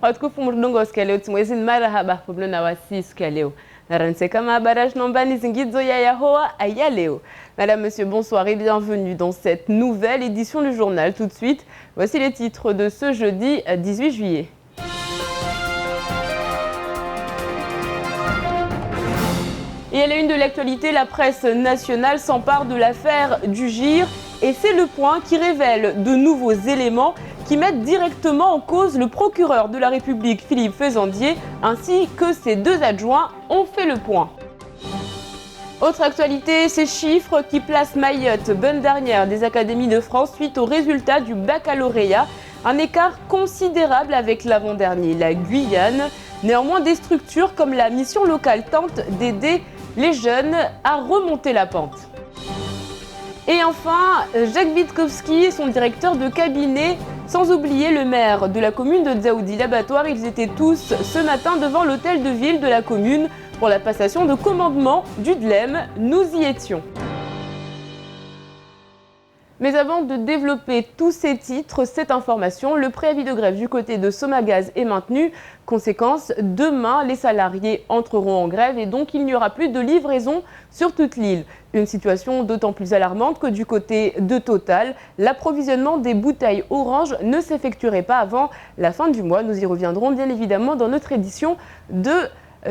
Watukufu siku ya leo tumwezi marahaba pablo na wasi siku ya leo. Naranse kama barrage nombani zingizo ya yahoa aya leo. Madame, Monsieur, bonsoir et bienvenue dans cette nouvelle édition du journal. Tout de suite, voici les titres de ce jeudi 18 juillet. Et à la une de l'actualité, la presse nationale s'empare de l'affaire du GIR et c'est le point qui révèle de nouveaux éléments qui mettent directement en cause le procureur de la République, Philippe Fezandier, ainsi que ses deux adjoints ont fait le point. Autre actualité, ces chiffres qui placent Mayotte bonne dernière des académies de France suite aux résultats du baccalauréat. Un écart considérable avec l'avant-dernier, la Guyane. Néanmoins, des structures comme la mission locale tentent d'aider les jeunes à remonter la pente. Et enfin, Jacques Witkowski, son directeur de cabinet, sans oublier le maire de la commune de Dzaoudi-l'Abattoir, ils étaient tous ce matin devant l'hôtel de ville de la commune pour la passation de commandement du DLEM. Nous y étions. Mais avant de développer tous ces titres, cette information, le préavis de grève du côté de Somagaz est maintenu. Conséquence, demain, les salariés entreront en grève et donc il n'y aura plus de livraison sur toute l'île. Une situation d'autant plus alarmante que du côté de Total, l'approvisionnement des bouteilles orange ne s'effectuerait pas avant la fin du mois. Nous y reviendrons bien évidemment dans notre édition de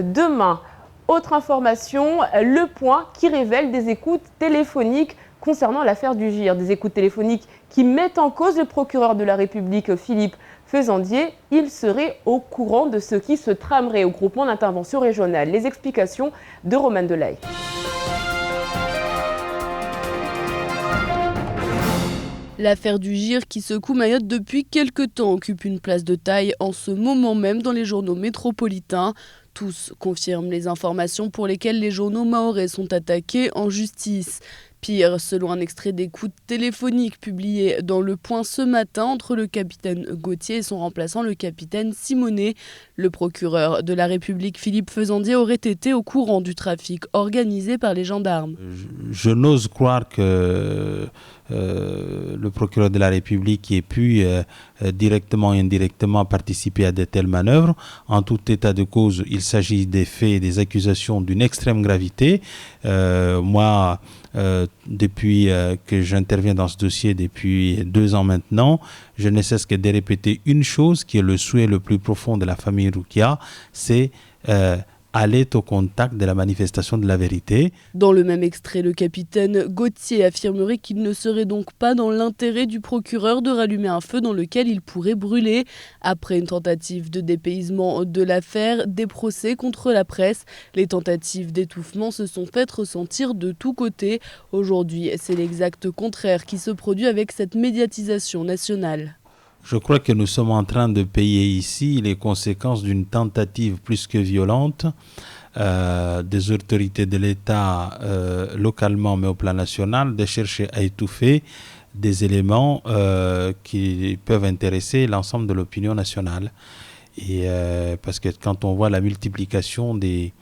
demain. Autre information, le point qui révèle des écoutes téléphoniques concernant l'affaire du GIR, des écoutes téléphoniques qui mettent en cause le procureur de la République, Philippe Fezandier. Il serait au courant de ce qui se tramerait au groupement d'intervention régionale. Les explications de Roman Delay. L'affaire du GIR qui secoue Mayotte depuis quelque temps occupe une place de taille en ce moment même dans les journaux métropolitains. Tous confirment les informations pour lesquelles les journaux mahorais sont attaqués en justice. Pire, selon un extrait d'écoute téléphonique publié dans Le Point ce matin entre le capitaine Gauthier et son remplaçant le capitaine Simonet, le procureur de la République Philippe Fezandier aurait été au courant du trafic organisé par les gendarmes. Je n'ose croire que le procureur de la République ait pu directement ou indirectement participer à de telles manœuvres. En tout état de cause, il s'agit des faits et des accusations d'une extrême gravité. Depuis que j'interviens dans ce dossier depuis 2 ans maintenant, je ne cesse que de répéter une chose qui est le souhait le plus profond de la famille Roukia, c'est aller au contact de la manifestation de la vérité. Dans le même extrait, le capitaine Gauthier affirmerait qu'il ne serait donc pas dans l'intérêt du procureur de rallumer un feu dans lequel il pourrait brûler. Après une tentative de dépaysement de l'affaire, des procès contre la presse, les tentatives d'étouffement se sont faites ressentir de tous côtés. Aujourd'hui, c'est l'exact contraire qui se produit avec cette médiatisation nationale. Je crois que nous sommes en train de payer ici les conséquences d'une tentative plus que violente des autorités de l'État localement mais au plan national de chercher à étouffer des éléments qui peuvent intéresser l'ensemble de l'opinion nationale. Et parce que quand on voit la multiplication des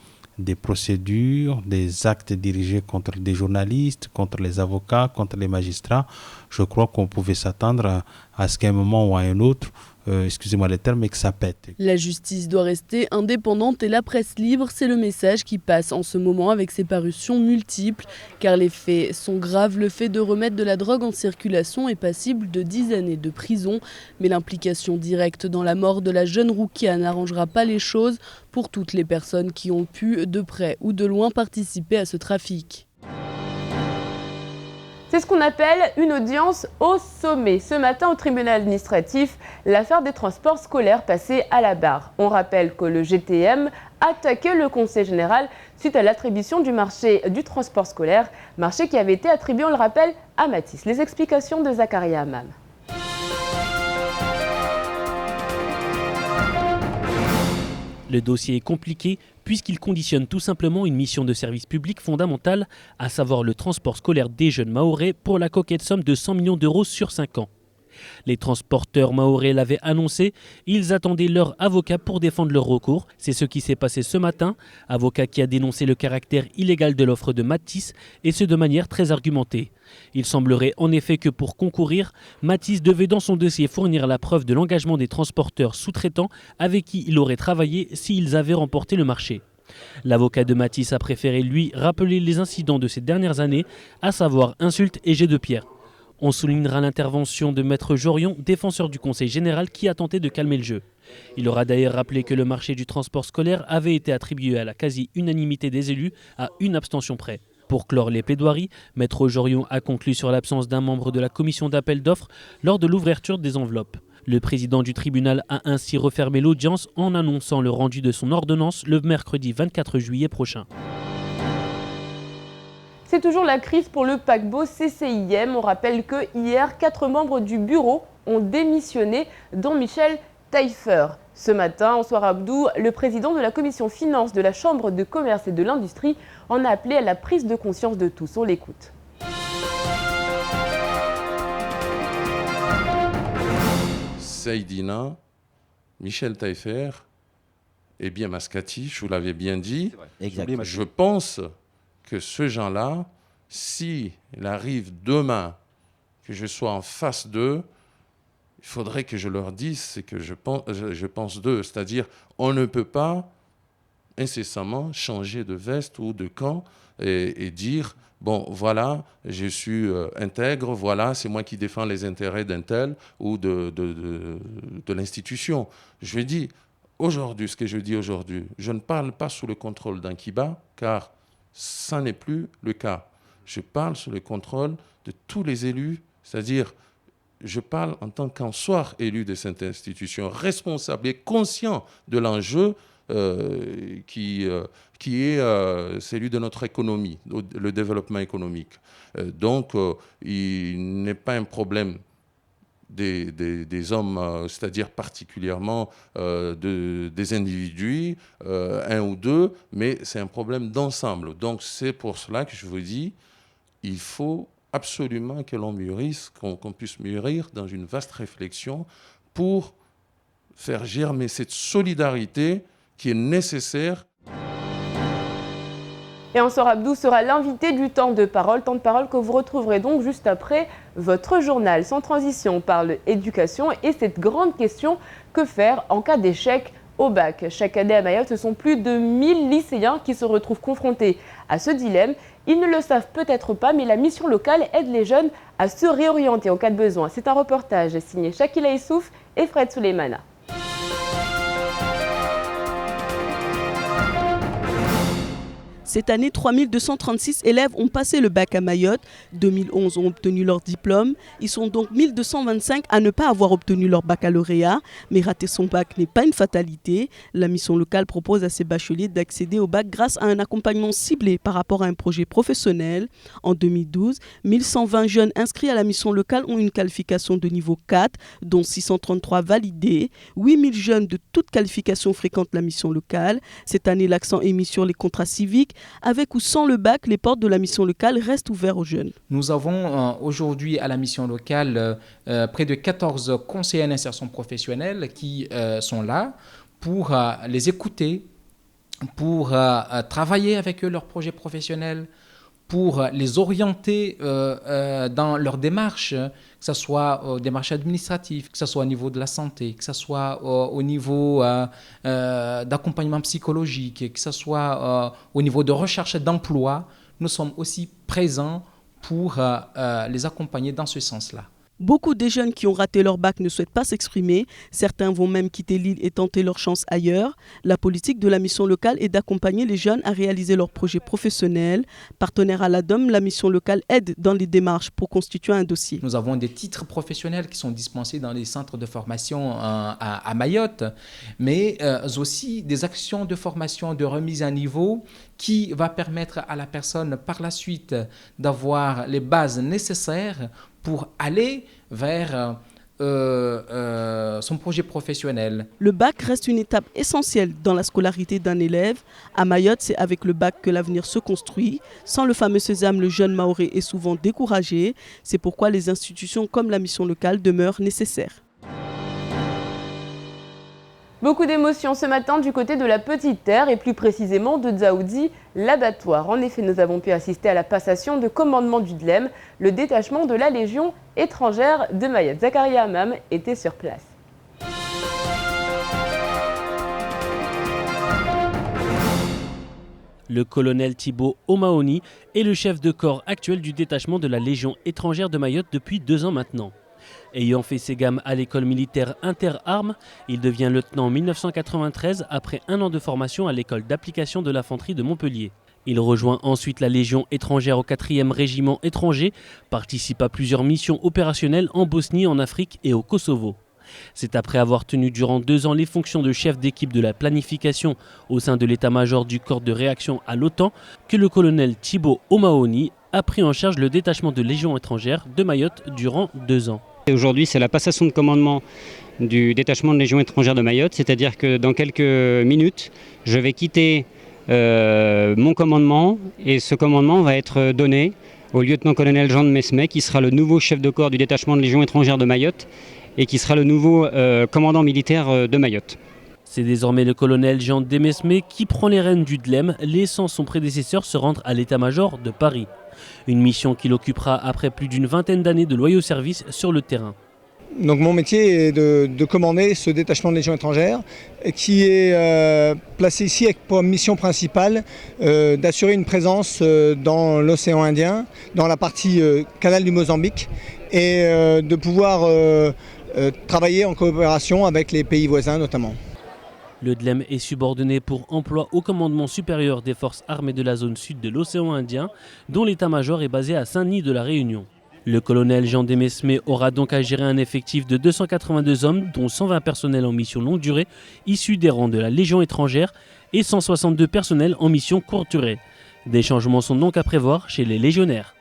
procédures, des actes dirigés contre des journalistes, contre les avocats, contre les magistrats, je crois qu'on pouvait s'attendre à ce qu'à un moment ou à un autre, excusez-moi le terme, mais que ça pète. La justice doit rester indépendante et la presse libre, c'est le message qui passe en ce moment avec ces parutions multiples. Car les faits sont graves, le fait de remettre de la drogue en circulation est passible de 10 années de prison. Mais l'implication directe dans la mort de la jeune Roukia n'arrangera pas les choses pour toutes les personnes qui ont pu, de près ou de loin, participer à ce trafic. C'est ce qu'on appelle une audience au sommet. Ce matin, au tribunal administratif, l'affaire des transports scolaires passée à la barre. On rappelle que le GTM attaquait le Conseil général suite à l'attribution du marché du transport scolaire, marché qui avait été attribué, on le rappelle, à Matisse. Les explications de Zakaria Hammam. Le dossier est compliqué puisqu'il conditionne tout simplement une mission de service public fondamentale, à savoir le transport scolaire des jeunes mahorais pour la coquette somme de 100 millions d'euros sur 5 ans. Les transporteurs mahorais l'avaient annoncé, ils attendaient leur avocat pour défendre leur recours. C'est ce qui s'est passé ce matin, avocat qui a dénoncé le caractère illégal de l'offre de Matisse et ce de manière très argumentée. Il semblerait en effet que pour concourir, Matisse devait dans son dossier fournir la preuve de l'engagement des transporteurs sous-traitants avec qui il aurait travaillé s'ils avaient remporté le marché. L'avocat de Matisse a préféré, lui, rappeler les incidents de ces dernières années, à savoir insultes et jets de pierre. On soulignera l'intervention de Maître Jorion, défenseur du Conseil général, qui a tenté de calmer le jeu. Il aura d'ailleurs rappelé que le marché du transport scolaire avait été attribué à la quasi-unanimité des élus, à une abstention près. Pour clore les plaidoiries, Maître Jorion a conclu sur l'absence d'un membre de la commission d'appel d'offres lors de l'ouverture des enveloppes. Le président du tribunal a ainsi refermé l'audience en annonçant le rendu de son ordonnance le mercredi 24 juillet prochain. C'est toujours la crise pour le paquebot CCIM. On rappelle que hier, 4 membres du bureau ont démissionné, dont Michel Taillefer. Ce matin, Ansoir Abdou, le président de la commission finances de la Chambre de commerce et de l'industrie, en a appelé à la prise de conscience de tous. On l'écoute. Seydina, Michel Taillefer et bien Mascati, je vous l'avais bien dit. Exactement. Je pense que ce gens-là, s'il arrive demain que je sois en face d'eux, il faudrait que je leur dise ce que je pense d'eux. C'est-à-dire, on ne peut pas incessamment changer de veste ou de camp et dire « bon, voilà, je suis intègre, voilà, c'est moi qui défends les intérêts d'un tel ou de l'institution ». Je dis, aujourd'hui, ce que je dis aujourd'hui, je ne parle pas sous le contrôle d'un Kiba, car ça n'est plus le cas. Je parle sous le contrôle de tous les élus, c'est-à-dire, je parle en tant qu'Ansoir élu de cette institution, responsable et conscient de l'enjeu qui est celui de notre économie, le développement économique. Donc, il n'est pas un problème des hommes, c'est-à-dire particulièrement des individus, un ou deux, mais c'est un problème d'ensemble. Donc, c'est pour cela que je vous dis, il faut absolument que l'on mûrisse, qu'on puisse mûrir dans une vaste réflexion pour faire germer cette solidarité qui est nécessaire. Et Ansoir Abdou sera l'invité du temps de parole que vous retrouverez donc juste après votre journal. Sans transition, on parle éducation et cette grande question, que faire en cas d'échec au bac? Chaque année à Mayotte, ce sont plus de 1000 lycéens qui se retrouvent confrontés à ce dilemme. Ils ne le savent peut-être pas, mais la mission locale aide les jeunes à se réorienter en cas de besoin. C'est un reportage signé Shakila Issouf et Fred Souleymana. Cette année, 3236 élèves ont passé le bac à Mayotte. 2011 ont obtenu leur diplôme. Ils sont donc 1225 à ne pas avoir obtenu leur baccalauréat. Mais rater son bac n'est pas une fatalité. La mission locale propose à ces bacheliers d'accéder au bac grâce à un accompagnement ciblé par rapport à un projet professionnel. En 2012, 1120 jeunes inscrits à la mission locale ont une qualification de niveau 4, dont 633 validés. 8000 jeunes de toute qualification fréquentent la mission locale. Cette année, l'accent est mis sur les contrats civiques. Avec ou sans le bac, les portes de la mission locale restent ouvertes aux jeunes. Nous avons aujourd'hui à la mission locale près de 14 conseillers d'insertion professionnelle qui sont là pour les écouter, pour travailler avec eux leurs projets professionnels, pour les orienter dans leur démarche, que ce soit démarche administrative, que ce soit au niveau de la santé, que ce soit au niveau d'accompagnement psychologique, que ce soit au niveau de recherche d'emploi. Nous sommes aussi présents pour les accompagner dans ce sens-là. Beaucoup des jeunes qui ont raté leur bac ne souhaitent pas s'exprimer. Certains vont même quitter l'île et tenter leur chance ailleurs. La politique de la mission locale est d'accompagner les jeunes à réaliser leurs projets professionnels. Partenaire à l'ADOM, la mission locale aide dans les démarches pour constituer un dossier. Nous avons des titres professionnels qui sont dispensés dans les centres de formation à Mayotte, mais aussi des actions de formation, de remise à niveau qui va permettre à la personne par la suite d'avoir les bases nécessaires pour aller vers son projet professionnel. Le bac reste une étape essentielle dans la scolarité d'un élève. À Mayotte, c'est avec le bac que l'avenir se construit. Sans le fameux sésame, le jeune Mahorais est souvent découragé. C'est pourquoi les institutions comme la mission locale demeurent nécessaires. Beaucoup d'émotions ce matin du côté de la Petite Terre et plus précisément de Dzaoudi, l'abattoir. En effet, nous avons pu assister à la passation de commandement du DLEM, le détachement de la Légion étrangère de Mayotte. Zakaria Hamam était sur place. Le colonel Thibaut Omaoni est le chef de corps actuel du détachement de la Légion étrangère de Mayotte depuis 2 ans maintenant. Ayant fait ses gammes à l'école militaire Interarmes, il devient lieutenant en 1993 après 1 an de formation à l'école d'application de l'infanterie de Montpellier. Il rejoint ensuite la Légion étrangère au 4e régiment étranger, participe à plusieurs missions opérationnelles en Bosnie, en Afrique et au Kosovo. C'est après avoir tenu durant 2 ans les fonctions de chef d'équipe de la planification au sein de l'état-major du corps de réaction à l'OTAN que le colonel Thibaut Omaoni a pris en charge le détachement de Légion étrangère de Mayotte durant 2 ans. Aujourd'hui, c'est la passation de commandement du détachement de Légion étrangère de Mayotte, c'est-à-dire que dans quelques minutes, je vais quitter mon commandement et ce commandement va être donné au lieutenant-colonel Jean de Mesmet qui sera le nouveau chef de corps du détachement de Légion étrangère de Mayotte et qui sera le nouveau commandant militaire de Mayotte. C'est désormais le colonel Jean de Mesmet qui prend les rênes du DLEM, laissant son prédécesseur se rendre à l'état-major de Paris. Une mission qu'il occupera après plus d'une vingtaine d'années de loyaux services sur le terrain. Donc mon métier est de commander ce détachement de Légion étrangère qui est placé ici avec pour mission principale d'assurer une présence dans l'océan Indien, dans la partie canal du Mozambique et de pouvoir travailler en coopération avec les pays voisins notamment. Le DLEM est subordonné pour emploi au commandement supérieur des forces armées de la zone sud de l'océan Indien, dont l'état-major est basé à Saint-Denis de la Réunion. Le colonel Jean de Mesmet aura donc à gérer un effectif de 282 hommes, dont 120 personnels en mission longue durée, issus des rangs de la Légion étrangère, et 162 personnels en mission courte durée. Des changements sont donc à prévoir chez les légionnaires.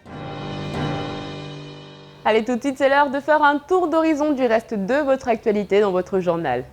Allez, tout de suite, c'est l'heure de faire un tour d'horizon du reste de votre actualité dans votre journal.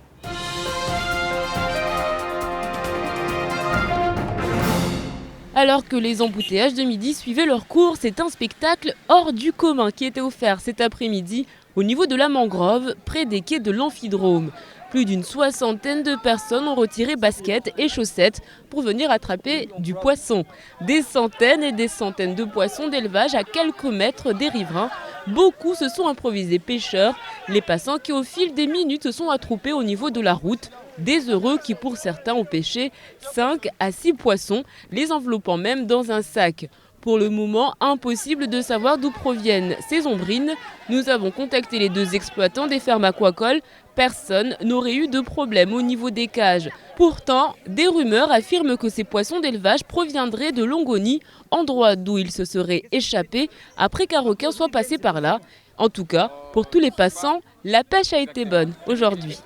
Alors que les embouteillages de midi suivaient leur cours, c'est un spectacle hors du commun qui était offert cet après-midi au niveau de la Mangrove, près des quais de l'Amphidrome. Plus d'une 60aine de personnes ont retiré baskets et chaussettes pour venir attraper du poisson. Des centaines et des centaines de poissons d'élevage à quelques mètres des riverains. Beaucoup se sont improvisés pêcheurs, les passants qui au fil des minutes se sont attroupés au niveau de la route. Des heureux qui pour certains ont pêché 5 à 6 poissons, les enveloppant même dans un sac. Pour le moment, impossible de savoir d'où proviennent ces ombrines. Nous avons contacté les 2 exploitants des fermes aquacoles. Personne n'aurait eu de problème au niveau des cages. Pourtant, des rumeurs affirment que ces poissons d'élevage proviendraient de Longoni, endroit d'où ils se seraient échappés après qu'un requin soit passé par là. En tout cas, pour tous les passants, la pêche a été bonne aujourd'hui.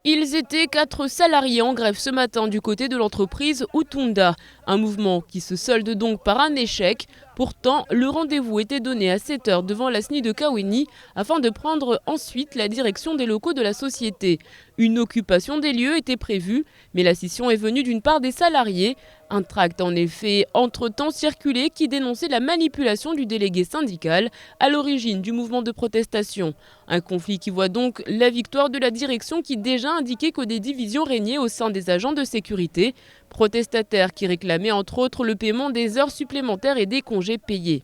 Ils étaient 4 salariés en grève ce matin du côté de l'entreprise Utunda. Un mouvement qui se solde donc par un échec. Pourtant, le rendez-vous était donné à 7 h devant la SNI de Kaweni afin de prendre ensuite la direction des locaux de la société. Une occupation des lieux était prévue, mais la scission est venue d'une part des salariés. Un tract en effet entre-temps circulé qui dénonçait la manipulation du délégué syndical à l'origine du mouvement de protestation. Un conflit qui voit donc la victoire de la direction qui déjà indiquait que des divisions régnaient au sein des agents de sécurité. Protestataires qui réclamaient entre autres le paiement des heures supplémentaires et des congés payés.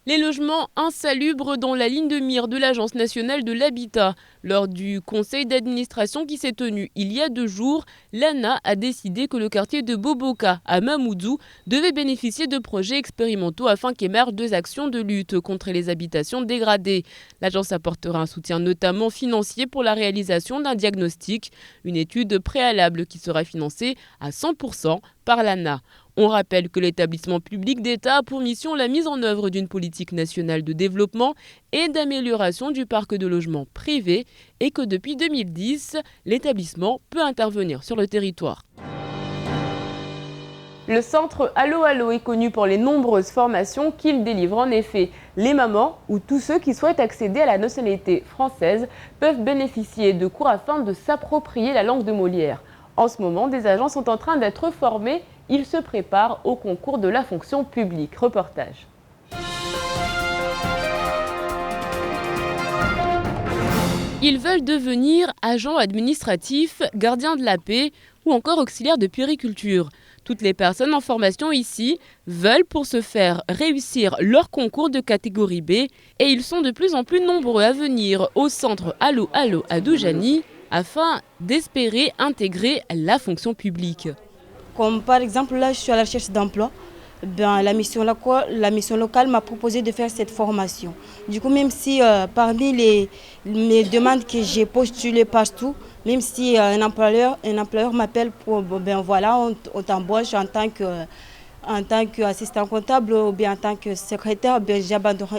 Les logements insalubres dans la ligne de mire de l'Agence nationale de l'habitat. Lors du conseil d'administration qui s'est tenu il y a 2 jours, l'ANA a décidé que le quartier de Boboka à Mamoudzou devait bénéficier de projets expérimentaux afin qu'émergent 2 actions de lutte contre les habitations dégradées. L'agence apportera un soutien notamment financier pour la réalisation d'un diagnostic, une étude préalable qui sera financée à 100% par l'ANA. On rappelle que l'établissement public d'État a pour mission la mise en œuvre d'une politique nationale de développement et d'amélioration du parc de logements privés et que depuis 2010, l'établissement peut intervenir sur le territoire. Le centre Allo Allo est connu pour les nombreuses formations qu'il délivre. En effet, les mamans ou tous ceux qui souhaitent accéder à la nationalité française peuvent bénéficier de cours afin de s'approprier la langue de Molière. En ce moment, des agents sont en train d'être formés. Ils se préparent au concours de la fonction publique. Reportage. Ils veulent devenir agents administratifs, gardiens de la paix ou encore auxiliaires de puériculture. Toutes les personnes en formation ici veulent pour se faire réussir leur concours de catégorie B et ils sont de plus en plus nombreux à venir au centre Allo Allo à Doujani afin d'espérer intégrer la fonction publique. Comme par exemple là je suis à la recherche d'emploi. La mission locale m'a proposé de faire cette formation. Du coup, même si parmi mes demandes que j'ai postulées partout, même si un employeur m'appelle pour, on t'embauche en tant qu'assistant comptable ou bien en tant que secrétaire,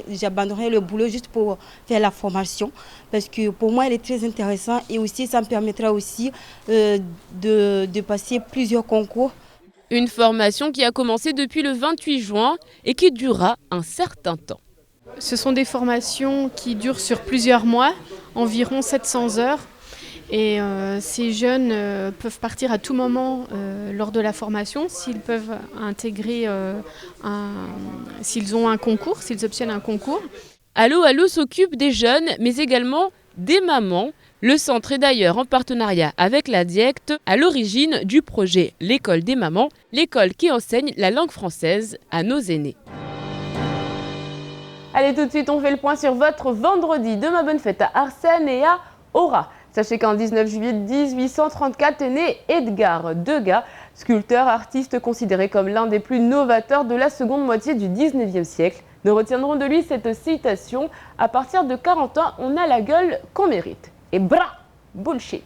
j'abandonnerai le boulot juste pour faire la formation. Parce que pour moi, elle est très intéressante et aussi ça me permettra aussi de passer plusieurs concours. Une formation qui a commencé depuis le 28 juin et qui durera un certain temps. Ce sont des formations qui durent sur plusieurs mois, environ 700 heures. Et ces jeunes peuvent partir à tout moment lors de la formation s'ils peuvent intégrer, s'ils ont un concours, s'ils obtiennent un concours. Allo Allo s'occupe des jeunes, mais également des mamans. Le centre est d'ailleurs en partenariat avec la DIECT à l'origine du projet L'école des mamans, l'école qui enseigne la langue française à nos aînés. Allez, tout de suite, on fait le point sur votre vendredi. Demain, bonne fête à Arsène et à Aura. Sachez qu'en 19 juillet 1834 est né Edgar Degas, sculpteur, artiste considéré comme l'un des plus novateurs de la seconde moitié du 19e siècle. Nous retiendrons de lui cette citation « À partir de 40 ans, on a la gueule qu'on mérite. » Et bra, bullshit.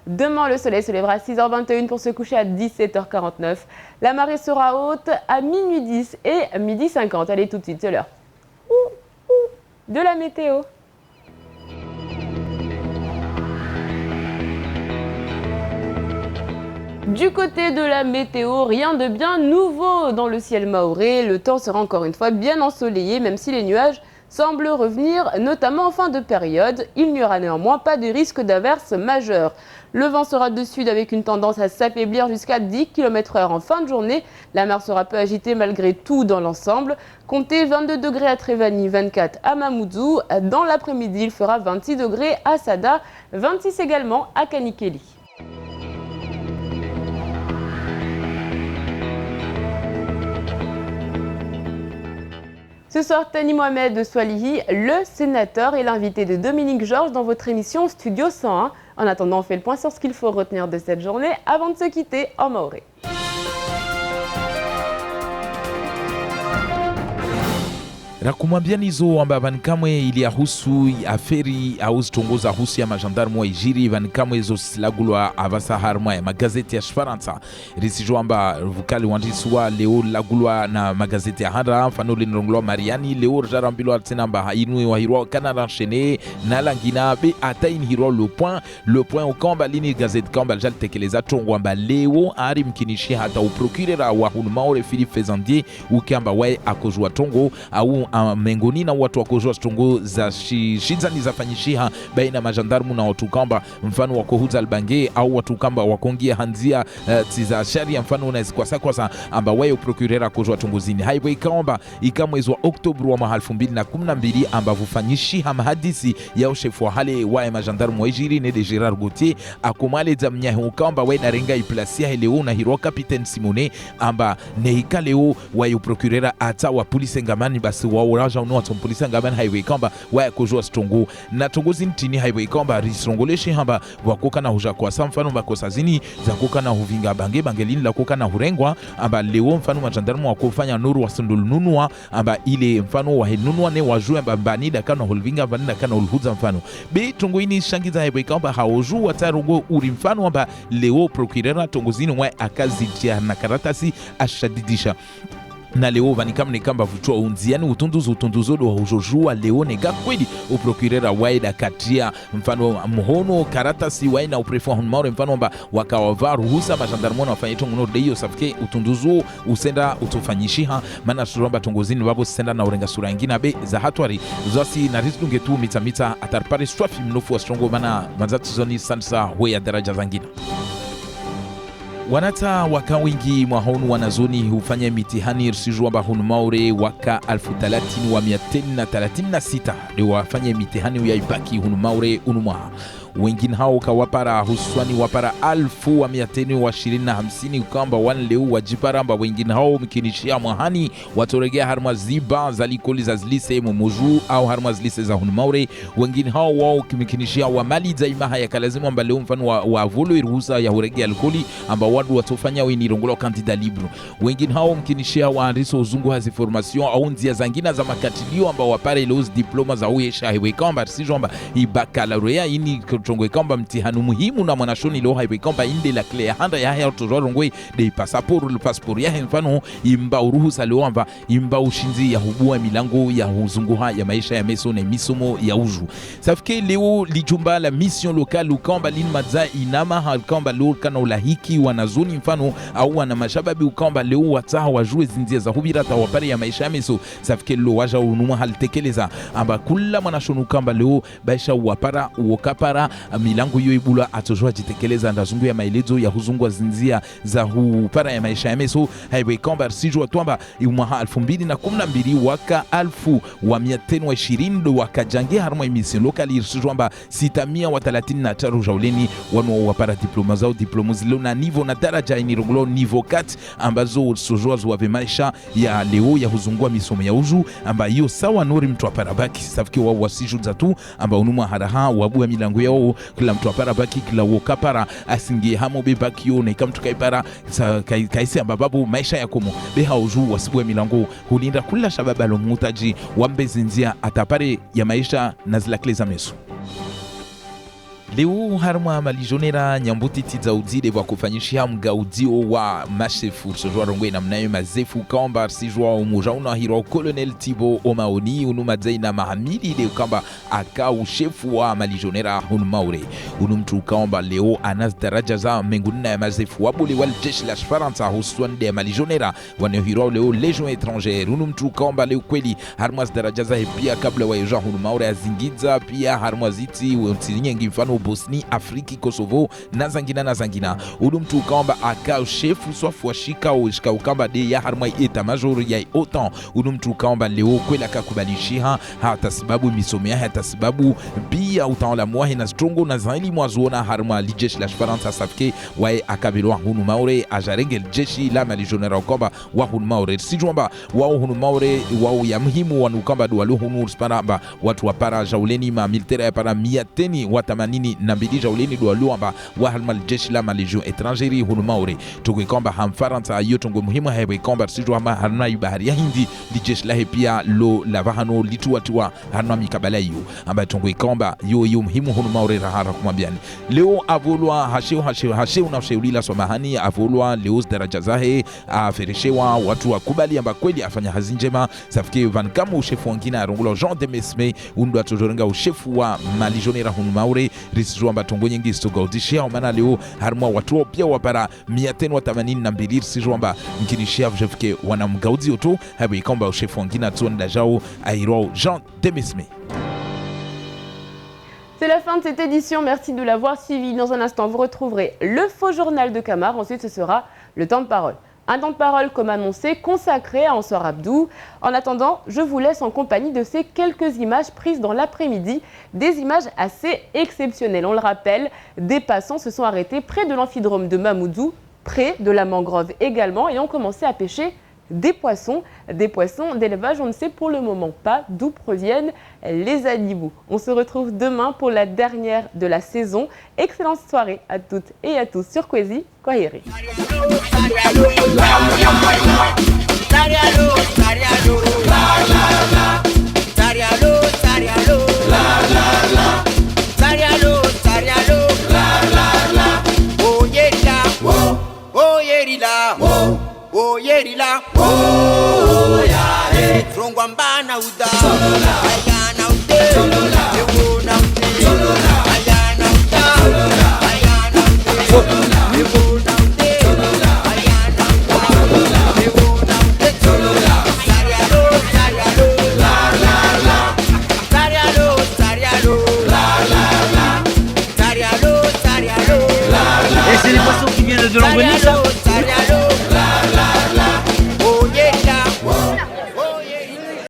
Demain, le soleil se lèvera à 6h21 pour se coucher à 17h49. La marée sera haute à minuit 10 et midi 50. Allez, tout de suite, c'est l'heure de la météo. Du côté de la météo, rien de bien nouveau dans le ciel mahorais. Le temps sera encore une fois bien ensoleillé, même si les nuages semble revenir, notamment en fin de période. Il n'y aura néanmoins pas de risque d'averse majeure. Le vent sera de sud avec une tendance à s'affaiblir jusqu'à 10 km/h en fin de journée. La mer sera peu agitée malgré tout dans l'ensemble. Comptez 22 degrés à Trévani, 24 à Mamoudzou. Dans l'après-midi, il fera 26 degrés à Sada, 26 également à Kanikeli. Ce soir, Tani Mohamed Swalihi, le sénateur, est l'invité de Dominique Georges dans votre émission Studio 101. En attendant, on fait le point sur ce qu'il faut retenir de cette journée avant de se quitter en maoré. Rakumwambianizo amba vankamwe iliyahusu aferi auzitongoza husu ya majandarmu wa ijiri vankamwe zosilagulwa avasaharmwa ya magazeti ya Shifaransa risijo amba vukali wandiswa leo lagulwa na magazeti ya hara mfano linrongulwa Mariani leo jarambilwa tena amba hainui wa hirwa kanara enchaîné na langina be ataini hirwa le point ukamba lini gazeti kamba jal tekeleza tongo amba leo ari mkinishi hata uprokirera wa hunmaore Philippe Fezandier ukamba wae akojua tongo au mengoni na watu wakojua stongo za shizani za fanyishiha baina majandarmu na watu kamba mfano wakohuza albange au watu kamba wakongia hanzia tiza sharia mfano unazikwasa amba wae uprokirera kojua tongozini haiwe ikamba ikamwezi wa Oktobru wa mwaka 2012 amba vufanyishiha mahadisi ya ushefu wa hale wae majandarmu wa ijiri nede Gerard Gauthier akumale za mnyahe ukamba wae narenga iplasia heleo na hiro Kapiten Simone amba nehika leo wae uprokirera ata wa polisi ngamani basi wauraja unoa polisi ngamani haiwe kamba wae kujua stongo na tongozi ntini haiwe kamba risrongoleshi hamba wakoka na huja kwa sa mfano makosa zini za koka na huvinga bangelini la koka na hurengwa amba leo mfano majandarmu wakofanya nuru wa sundul nunua amba ile mfano wa nunua ne wajue amba banida kana hulvinga banida kana hulhuza mfano be tongo ini shangiza haiwe kamba haoju watarongo uri mfano amba leo procurera tongozini wae akazitia na karatasi ashadidisha na leo vanikam nekamba vuchwa unziani utunduzo wa ujojua leo nega kweli uprokirera waida katia mfano mhono karatasi waina uprefu hunmaure mfano mba wakawava ruhusa majandarmona wafanya ito nguno deyo safike utunduzo usenda utufanyishiha mana suromba tongozini wabo senda na urenga sura ingina be za hatwari zoasi na rizunge tu mita atarpare swafi mnofu wa strongo mana manzatu zoni sansa huya daraja zangina. Wanata waka wingi mwahonu wanazoni hufanya mitihani risijua bahunu maure waka 30,936 ni wafanya mitihani ya ibaki hunu maure unumwaha. Wengine hao kawapara husuani wapara 1,950 ukamba wanleu wajiparamba. Wengine hao mkinishia mwahani watoregea harma ziba za likoli za zlise mumoju au harma zlise za hunumaure. Wengine hao wao mkinishia wa mali za imaha ya kalazimu amba leo mfano wa volo iruhusa ya huregea likoli amba wadu watofanya winirongola kandida libro. Wengine hao mkinishia wa anriso uzungu hazi formation au nzia zangina za makatilio amba wapare ilozi diploma za uesha hiwe kamba risijo amba ibakalorea ini tongwe kamba mtihanu muhimu na mwanashoni leo haiwe kamba inde la kle handa ya haya tozorongwe de passport ya mfano imba uruhusa leo amba imba ushinzi ya hubua milango ya huzunguha ya maisha ya meso na misomo ya uju safike leo lijumba la mission locale ukamba linmadza inama halkamba leo kana ulahiki wanazoni mfano au wana mashababi ukamba leo wataha wajue zinzia za hubira tawapare ya maisha ya meso safike leo waja unuma haltekeleza amba kula mwanashoni ukamba leo baisha wapara uokapara milango hiyo ibula atozwa jitekeleza ndazungu ya maelezo ya huzungwa zinzia za hupara ya maisha ya meso haiwe kamba sijua tuamba umaha 2012 waka 1920 waka jange harma emission lokali irsijwa mba 633 jauleni wanu wapara diploma zao diploma zilo na nivo na daraja inirongolo nivo 4 ambazo sojwa zuwave maisha ya leo ya huzungwa misomo ya uju amba hiyo sawa nori mtu wapara baki safiki wa wasiju za tu amba unuma haraha wabu ya milango yao kila mtu apara baki kila wokapara asingie hamo be baki yo na ikamtu kaipara kaisi ambababu maisha ya komo beha uju wasibu ya milango hulinda kula shababa lo mutaji wambe zinzia atapare ya maisha na zila kleza mesu. Leo harma malijonera nyambuti tiza udide wa kufanyishia mgaudio wa mashefu sojwa rongwe na mnayo mazefu kamba sijwa umoja unahiro Colonel Thibaut Omaoni unumadzaina mahamili leo kamba aka ushefu wa malijonera hunumaure unumtu kamba leo anas daraja za menguna ya mazefu wabuli wal jeshi la Faransa husuan de malijonera wanahiro leo legion étrangère unumtu kamba leo kweli harma daraja za pia kabla wa yoja hunumaure azingiza pia harma ziti untinyengi mfano Bosni, Afriki, Kosovo, na zangina. Udumtu ukamba aka shefu swafu washika ushika ukamba de ya harma eta major ya OTAN. Udumtu ukamba leo kwela kakubalishia hata sababu misomea hata sababu pia utaola mwahe na strongo na zaili mwazuona harma lijeshi la Faransa safike wae akabelwa hunu maure ajarenge jeshi la malijonera ukamba wa hunu maure. Sijwamba wao hunu maure wao ya muhimu wanukamba duwalu hunu sparamba watu wapara jauleni ma militaire ya para miateni watamanini na mbili jauleni duwalu amba wa halma jeshi la malijon etrangeri hunu maure. Tukwe kamba hamfaransa yotongo muhimu hewe kamba sijwamba harna ibahari ya hindi lijeshi la pia lo lavahano lituatua harna mikabala yu amba tongwe kamba yo muhimu hunu maure rahara kumambiani. Leo avolwa hasheu na sheulila somahani avolwa leo daraja zahe afereshewa watu wakubali amba kweli afanya hazi njema safike vankamu ushefu wangina arongula Jean de Mesme undu atojorenga ushefu wa malijonera hunu maure risijwa amba tongo nyingi stogaudishia umana leo harma watu pia wapara 182 risijwa amba mkinishia vjefike wanamgaudi oto hawe kamba ushefu wangina tuanda jao airo Jean de Mesme. C'est la fin de cette édition, merci de l'avoir suivi. Dans un instant, vous retrouverez le faux journal de Camar. Ensuite, ce sera le temps de parole. Un temps de parole, comme annoncé, consacré à Ansar Abdou. En attendant, je vous laisse en compagnie de ces quelques images prises dans l'après-midi. Des images assez exceptionnelles. On le rappelle, des passants se sont arrêtés près de l'amphidrome de Mamoudzou, près de la mangrove également, et ont commencé à pêcher des poissons d'élevage. On ne sait pour le moment pas d'où proviennent les animaux. On se retrouve demain pour la dernière de la saison. Excellente soirée à toutes et à tous sur Kwezi Kwaheri. Oh, yerila, oh. Rongwa mbana uda